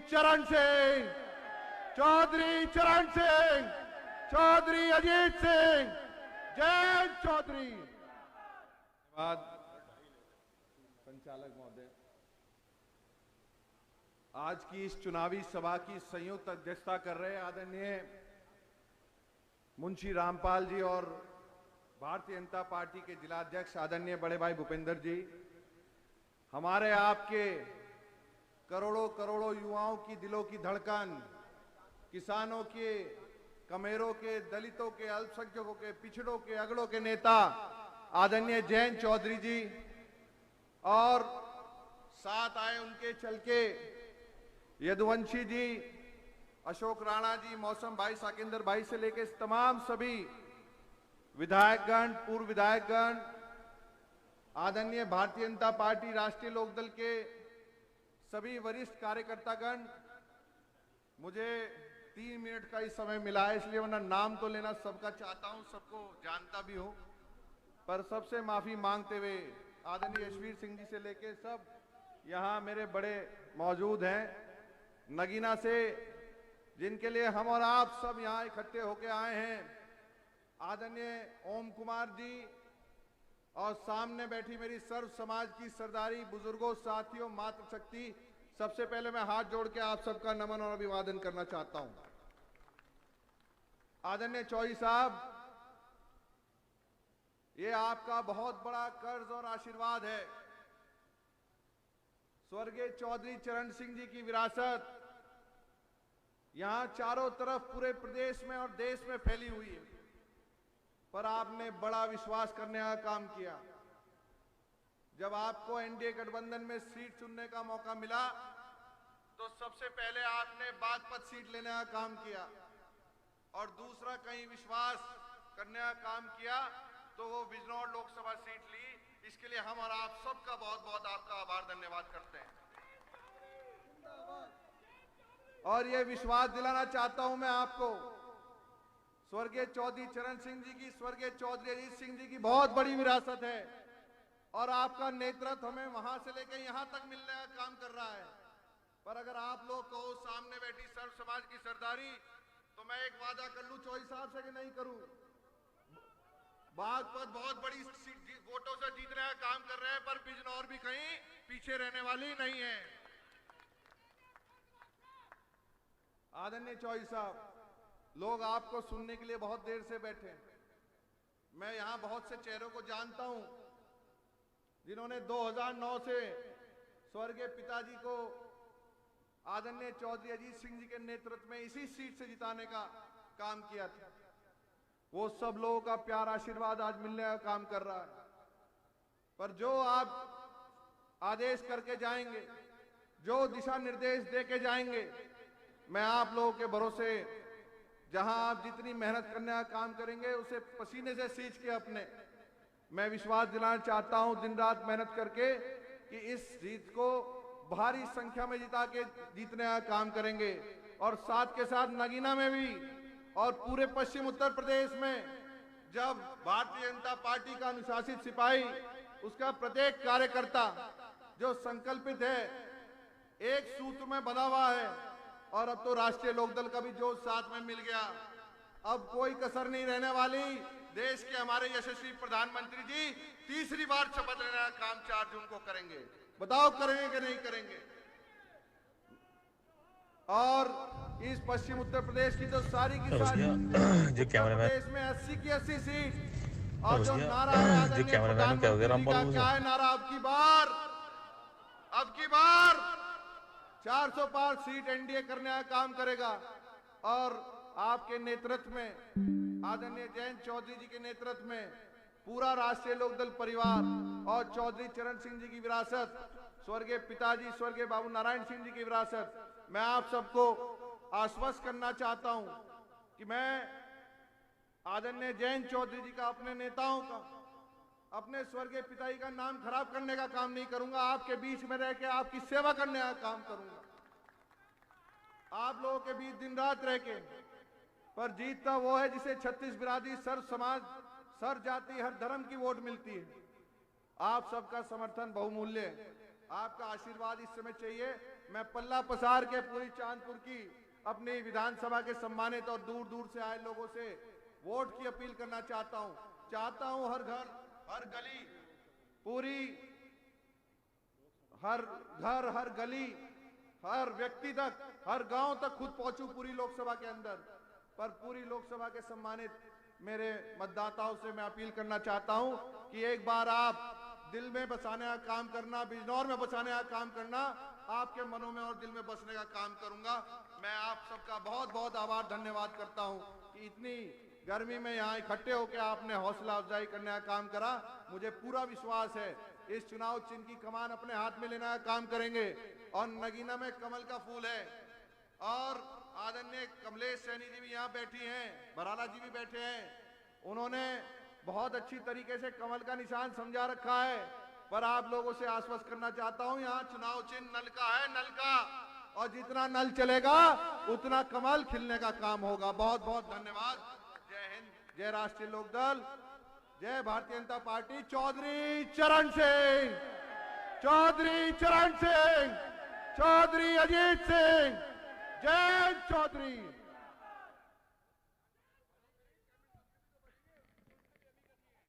चरण सिंह, चौधरी चरण सिंह, चौधरी अजीत सिंह, जयंत चौधरी। धन्यवाद संचालक महोदय। आज की इस चुनावी सभा की संयुक्त अध्यक्षता कर रहे आदरणीय मुंशी रामपाल जी और भारतीय जनता पार्टी के जिला अध्यक्ष आदरणीय बड़े भाई भूपेंद्र जी, हमारे आपके करोड़ों करोड़ों युवाओं की दिलों की धड़कन, किसानों के, कमेरों के, दलितों के, अल्पसंख्यकों के, पिछड़ों के, अगड़ों के नेता आदरणीय जयंत चौधरी जी और साथ आए उनके चल के यदुवंशी जी, अशोक राणा जी, मौसम भाई, साकेंद्र भाई से लेकर तमाम सभी विधायकगण, पूर्व विधायकगण, आदरणीय भारतीय जनता पार्टी राष्ट्रीय लोकदल के सभी वरिष्ठ कार्यकर्तागण, मुझे 3 मिनट का ही समय मिला है, इसलिए वरना नाम तो लेना सबका चाहता हूं, सबको जानता भी हूं, पर सबसे माफी मांगते हुए आदरणीय यशवीर सिंह जी से लेके सब यहां मेरे बड़े मौजूद हैं, नगीना से जिनके लिए हम और आप सब यहां इकट्ठे होके आए हैं, आदरणीय ओम कुमार जी और सामने बैठी मेरी सर्व समाज की सरदारी, बुजुर्गों, साथियों, मातृशक्ति, सबसे पहले मैं हाथ जोड़ के आप सबका नमन और अभिवादन करना चाहता हूं। आदरणीय चौधरी साहब, ये आपका बहुत बड़ा कर्ज और आशीर्वाद है। स्वर्गीय चौधरी चरण सिंह जी की विरासत यहां चारों तरफ पूरे प्रदेश में और देश में फैली हुई है, पर आपने बड़ा विश्वास करने का काम किया। जब आपको एनडीए गठबंधन में सीट चुनने का मौका मिला तो सबसे पहले आपने बागपत सीट लेने का काम किया और दूसरा कहीं विश्वास करने का काम किया तो वो बिजनौर लोकसभा सीट ली। इसके लिए हम और आप सबका बहुत बहुत आपका आभार, धन्यवाद करते हैं। और ये विश्वास दिलाना चाहता हूं मैं आपको, स्वर्गीय चौधरी चरण सिंह जी की, स्वर्गीय चौधरी अजीत सिंह जी की बहुत बड़ी विरासत है और आपका नेतृत्व हमें वहां से लेकर यहां तक मिलने का काम कर रहा है। पर अगर आप लोग कहो सामने बैठी सर्व समाज की सरदारी, तो मैं एक वादा कर लूं चौधरी साहब से कि नहीं करूं। बागपत बहुत बड़ी वोटों से जीतने का काम कर रहे हैं, पर बिजनौर भी कहीं पीछे रहने वाली नहीं है। आदरणीय चौधरी साहब, लोग आपको सुनने के लिए बहुत देर से बैठे हैं। मैं यहां बहुत से चेहरों को जानता हूं जिन्होंने 2009 से स्वर्गीय पिताजी को आदरणीय चौधरी अजीत सिंह जी के नेतृत्व में इसी सीट से जिताने का काम किया था। वो सब लोगों का प्यार, आशीर्वाद आज मिलने का काम कर रहा है। पर जो आप आदेश करके जाएंगे, जो दिशा निर्देश दे के जाएंगे, मैं आप लोगों के भरोसे, जहां आप जितनी मेहनत करने का काम करेंगे उसे पसीने से सींच के अपने, मैं विश्वास दिलाना चाहता हूं दिन रात मेहनत करके कि इस जीत को भारी संख्या में जिता के जीतने का काम करेंगे। और साथ के साथ नगीना में भी और पूरे पश्चिम उत्तर प्रदेश में जब भारतीय जनता पार्टी का अनुशासित सिपाही, उसका प्रत्येक कार्यकर्ता जो संकल्पित है, एक सूत्र में बंधा हुआ है, और अब तो राष्ट्रीय लोकदल का भी जोश साथ में मिल गया, अब कोई कसर नहीं रहने वाली। देश के हमारे यशस्वी प्रधानमंत्री जी तीसरी बार शपथ लेने का काम 4 जून को करेंगे। बताओ करेंगे कि नहीं करेंगे? और इस पश्चिम उत्तर प्रदेश की तो सारी की सारी प्रदेश में 80 की 80 सीट, और जो नारा है आदरणीय प्रधानमंत्री जी का, क्या है नारा? अब की बार 400 पार सीट एनडीए करने का काम करेगा। और आपके नेतृत्व में, आदरणीय जयंत चौधरी जी के नेतृत्व में पूरा राष्ट्रीय लोकदल परिवार और चौधरी चरण सिंह जी की विरासत, स्वर्गीय पिताजी स्वर्गीय बाबू नारायण सिंह जी की विरासत, मैं आप सबको आश्वस्त करना चाहता हूं कि मैं आदरणीय जयंत चौधरी जी का, अपने नेताओं का, अपने स्वर्गीय पिताजी का नाम खराब करने का काम नहीं करूंगा। आपके बीच में रह के आपकी सेवा करने का काम करूंगा, आप लोगों के बीच दिन रात रह के। पर जीतता वो है जिसे 36 बिरादरी, सर्व समाज, सर्व जाति, हर धर्म की वोट मिलती है। आप सबका समर्थन बहुमूल्य है, आपका आशीर्वाद इस समय चाहिए। मैं पल्ला पसार के पूरी चांदपुर की अपनी विधानसभा के सम्मानित और दूर दूर से आए लोगों से वोट की अपील करना चाहता हूं। हर घर, हर गली, पूरी हर घर, हर गली, हर व्यक्ति तक, हर गांव तक खुद पहुंचूं पूरी लोकसभा के अंदर। पर पूरी लोकसभा के सम्मानित मेरे मतदाताओं से मैं अपील करना चाहता हूं कि एक बार आप दिल में बसाने का काम करना, बिजनौर में बसाने का काम करना, आपके मनों में और दिल में बसने का काम करूंगा। मैं आप सबका बहुत बहुत आभार, धन्यवाद करता हूं कि इतनी गर्मी में यहाँ इकट्ठे होकर आपने हौसला अफजाई करने का काम करा। मुझे पूरा विश्वास है इस चुनाव चिन्ह की कमान अपने हाथ में लेने का काम करेंगे। और नगीना में कमल का फूल है और आदरणीय कमलेश सैनी जी भी यहाँ बैठी हैं, बराला जी भी बैठे हैं। उन्होंने बहुत अच्छी तरीके से कमल का निशान समझा रखा है। पर आप लोगों से आश्वस्त करना चाहता हूं, यहाँ चुनाव चिन्ह नल का है, नल का, और जितना नल चलेगा उतना कमल खिलने का काम होगा। बहुत बहुत धन्यवाद। जय हिंद, जय राष्ट्रीय लोकदल, जय भारतीय जनता पार्टी। चौधरी चरण सिंह, चौधरी चरण सिंह, चौधरी अजीत सिंह, जय चौधरी।